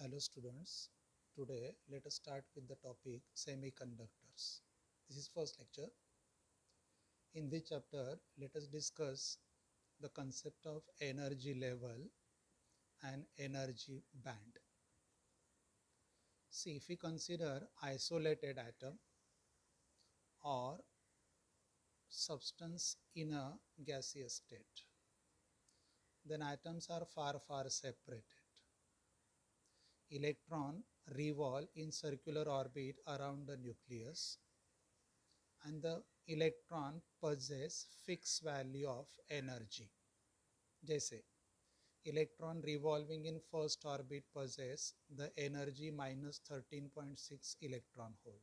Hello students, today let us start with the topic semiconductors. This is first lecture. In this chapter, let us discuss the concept of energy level and energy band. See, if we consider isolated atom or substance in a gaseous state, then atoms are far separated. Electron revolve in circular orbit around the nucleus, and the electron possess fixed value of energy. जैसे electron revolving in first orbit possess the energy minus 13.6 electron volt.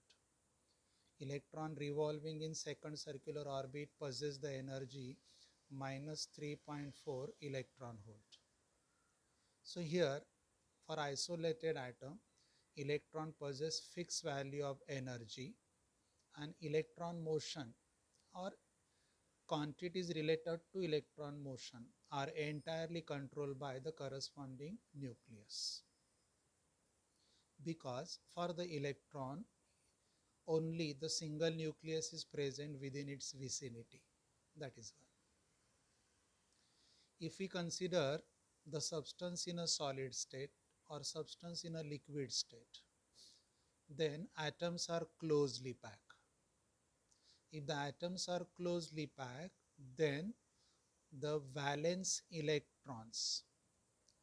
Electron revolving in second circular orbit possess the energy minus 3.4 electron volt. So here for isolated atom, electron possess fixed value of energy, and electron motion or quantities related to electron motion are entirely controlled by the corresponding nucleus, because for the electron only the single nucleus is present within its vicinity. That is why. If we consider the substance in a solid state or substance in a liquid state, then atoms are closely packed. If the atoms are closely packed, then the valence electrons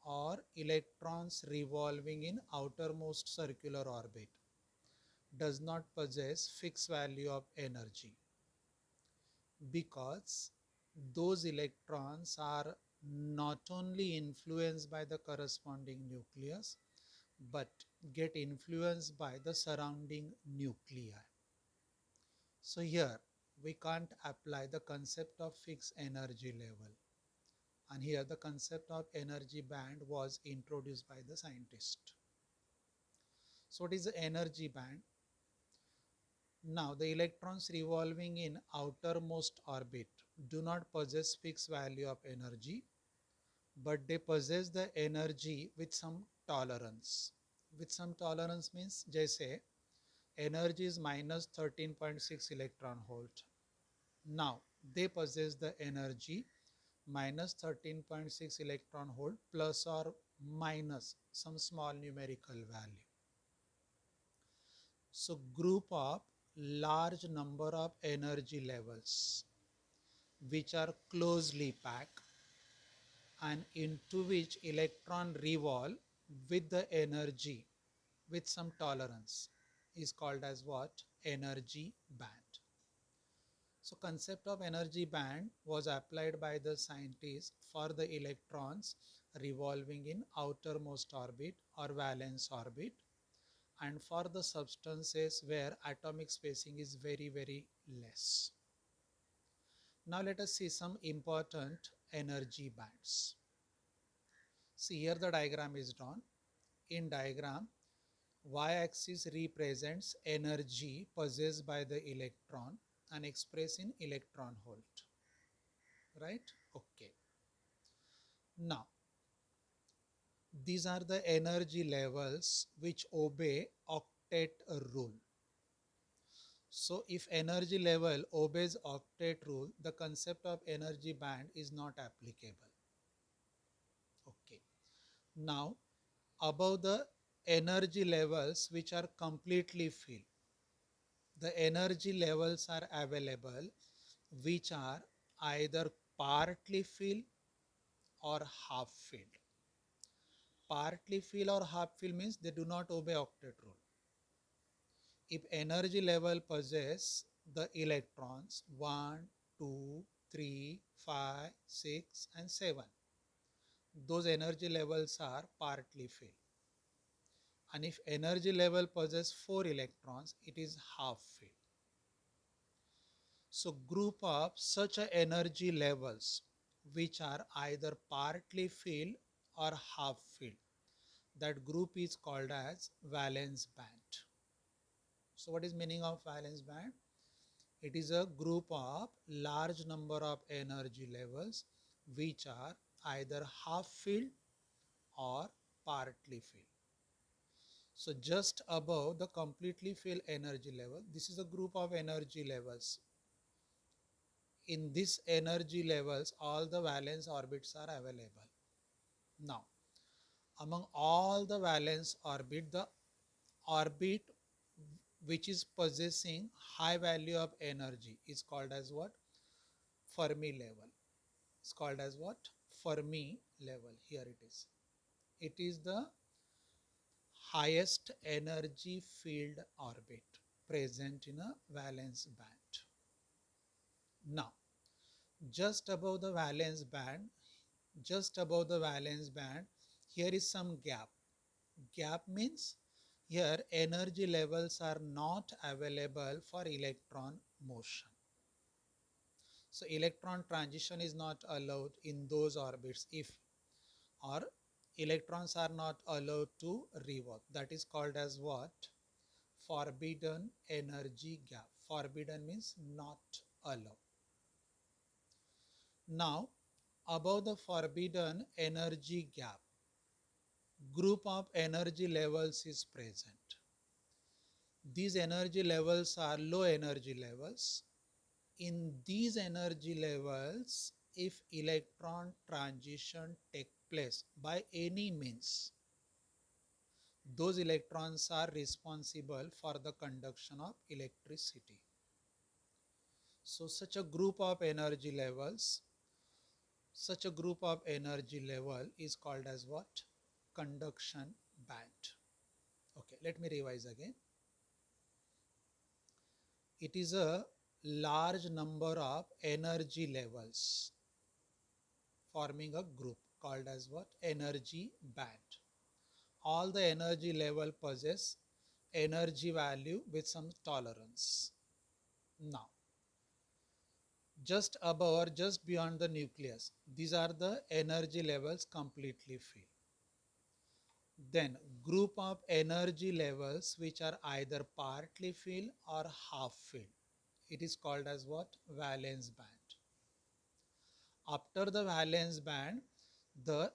or electrons revolving in outermost circular orbit does not possess fixed value of energy, because those electrons are not only influenced by the corresponding nucleus but get influenced by the surrounding nuclei. So here we can't apply the concept of fixed energy level, and here the concept of energy band was introduced by the scientist. So what is the energy band? Now the electrons revolving in outermost orbit do not possess fixed value of energy, but they possess the energy with some tolerance. With some tolerance means जैसे energy is minus 13.6 electron volt. Now they possess the energy minus 13.6 electron volt plus or minus some small numerical value. So group of large number of energy levels which are closely packed and into which electron revolve with the energy with some tolerance is called as what? Energy band. So concept of energy band was applied by the scientists for the electrons revolving in outermost orbit or valence orbit, and for the substances where atomic spacing is very less. Now let us see some important energy bands. See, here the diagram is drawn. In diagram, y-axis represents energy possessed by the electron and expressed in electron volt. Right? Okay. Now, these are the energy levels which obey octet rule. So if energy level obeys octet rule, the concept of energy band is not applicable. Okay. Now, above the energy levels which are completely filled, the energy levels are available which are either partly filled or half filled. Partly filled or half filled means they do not obey octet rule. If energy level possess the electrons 1, 2, 3, 5, 6 and 7, those energy levels are partly filled. And if energy level possess 4 electrons, it is half filled. So group of such energy levels which are either partly filled or half filled, that group is called as valence band. So what is meaning of valence band? It is a group of large number of energy levels which are either half filled or partly filled. So just above the completely filled energy level, this is a group of energy levels. In this energy levels, all the valence orbits are available. Now, among all the valence orbit, the orbit which is possessing high value of energy is called as what? Fermi level. It's called as what? Fermi level. Here it is. It is the highest energy field orbit present in a valence band. Now, just above the valence band, here is some gap. Gap means here energy levels are not available for electron motion. So electron transition is not allowed in those orbits if, or electrons are not allowed to rework. That is called as what? Forbidden energy gap. Forbidden means not allowed. Now, above the forbidden energy gap, group of energy levels is present. These energy levels are low energy levels. In these energy levels, if electron transition take place by any means, those electrons are responsible for the conduction of electricity. So such a group of energy levels, is called as what? Conduction band. Okay, let me revise again. It is a large number of energy levels forming a group called as what? Energy band. All the energy level possess energy value with some tolerance. Now, just above or just beyond the nucleus, these are the energy levels completely filled. Then group of energy levels which are either partly filled or half filled. It is called as what? Valence band. After the valence band, the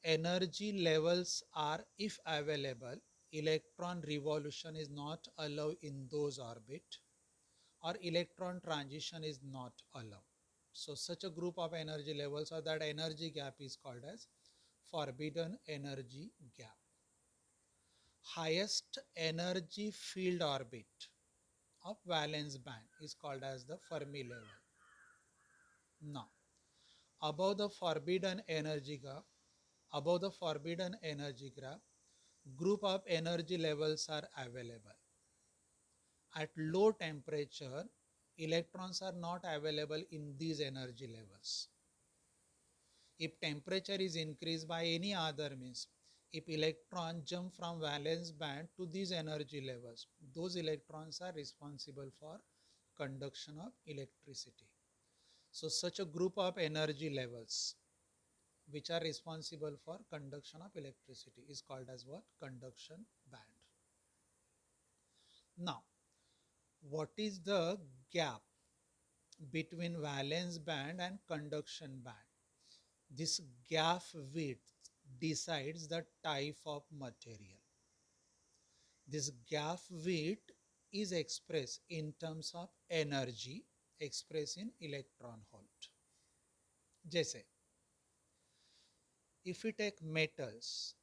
energy levels are, if available, electron revolution is not allowed in those orbit, or electron transition is not allowed. So such a group of energy levels or that energy gap is called as forbidden energy gap. Highest energy field orbit of valence band is called as the Fermi level. Now, above the forbidden energy gap, group of energy levels are available. At low temperature, electrons are not available in these energy levels. If temperature is increased by any other means, if electron jump from valence band to these energy levels, those electrons are responsible for conduction of electricity. So such a group of energy levels which are responsible for conduction of electricity is called as what? Conduction band. Now, what is the gap between valence band and conduction band? This gap width decides the type of material. This gap width is expressed in terms of energy expressed in electron volt. जैसे if we take metals,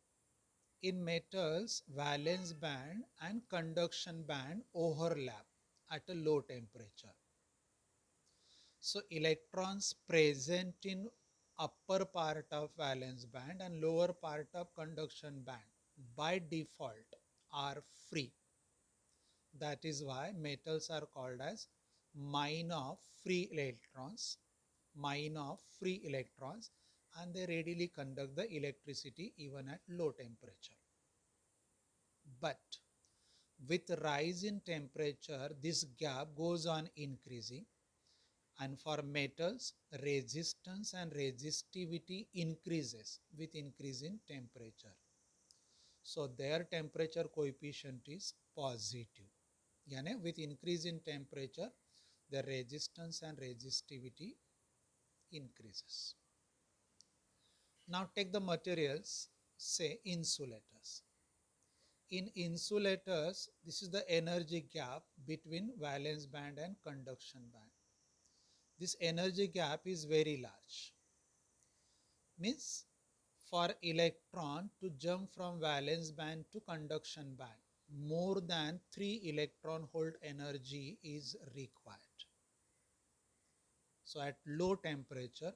in metals valence band and conduction band overlap at a low temperature. So electrons present in upper part of valence band and lower part of conduction band by default are free. That is why metals are called as mine of free electrons, and they readily conduct the electricity even at low temperature. But with rise in temperature, this gap goes on increasing, and for metals, resistance and resistivity increases with increase in temperature. So their temperature coefficient is positive. Yani with increase in temperature, the resistance and resistivity increases. Now take the materials, say insulators. In insulators, this is the energy gap between valence band and conduction band. This energy gap is very large. Means for electron to jump from valence band to conduction band, more than 3 electron volt energy is required. So at low temperature,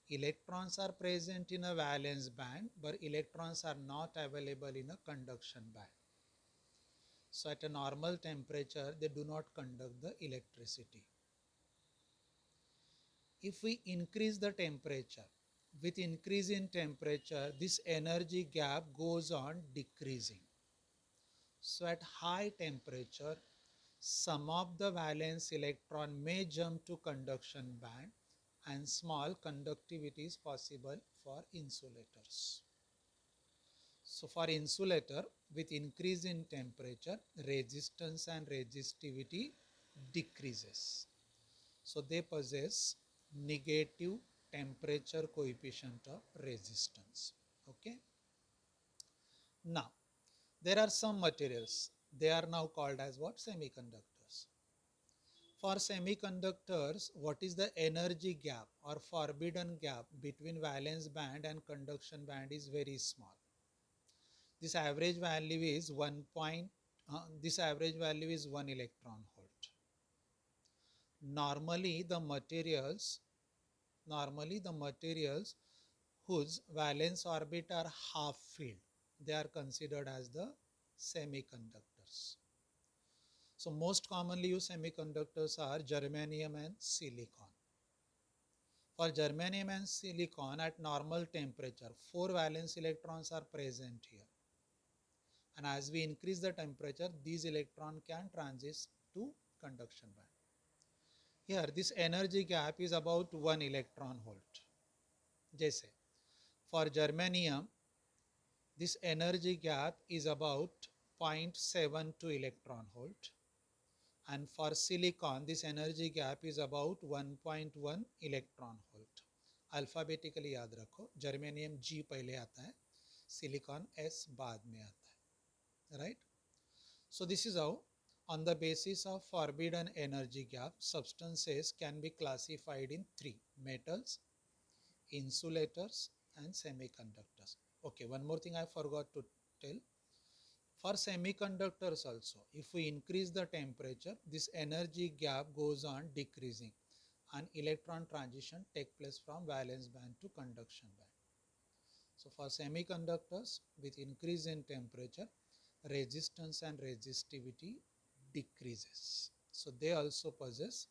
electrons are present in a valence band, but electrons are not available in a conduction band. So at a normal temperature, they do not conduct the electricity. If we increase the temperature, with increase in temperature, this energy gap goes on decreasing. So at high temperature, some of the valence electron may jump to conduction band and small conductivity is possible for insulators. So for insulator, with increase in temperature, resistance and resistivity decreases. So they possess negative temperature coefficient of resistance. Okay. Now, there are some materials. They are now called as what? Semiconductors. For semiconductors, what is the energy gap or forbidden gap between valence band and conduction band is very small. This average value is 1 electron volt. Normally the materials whose valence orbit are half filled, they are considered as the semiconductors. So most commonly used semiconductors are germanium and silicon. For germanium and silicon at normal temperature, 4 valence electrons are present here. And as we increase the temperature, these electrons can transit to conduction band. Here this energy gap is about 1 electron volt. Jaise, for germanium, this energy gap is about 0.72 electron volt. And for silicon, this energy gap is about 1.1 electron volt. Alphabetically याद रखो, germanium G पहले आता है, silicon S बाद में आता है, right? So this is how, on the basis of forbidden energy gap, substances can be classified in 3: metals, insulators and semiconductors. Okay, one more thing I forgot to tell. For semiconductors also, if we increase the temperature, this energy gap goes on decreasing and electron transition take place from valence band to conduction band. So for semiconductors, with increase in temperature, resistance and resistivity decreases. So they also possess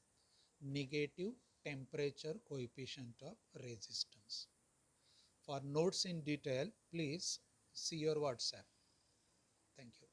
negative temperature coefficient of resistance. For notes in detail, please see your WhatsApp. Thank you.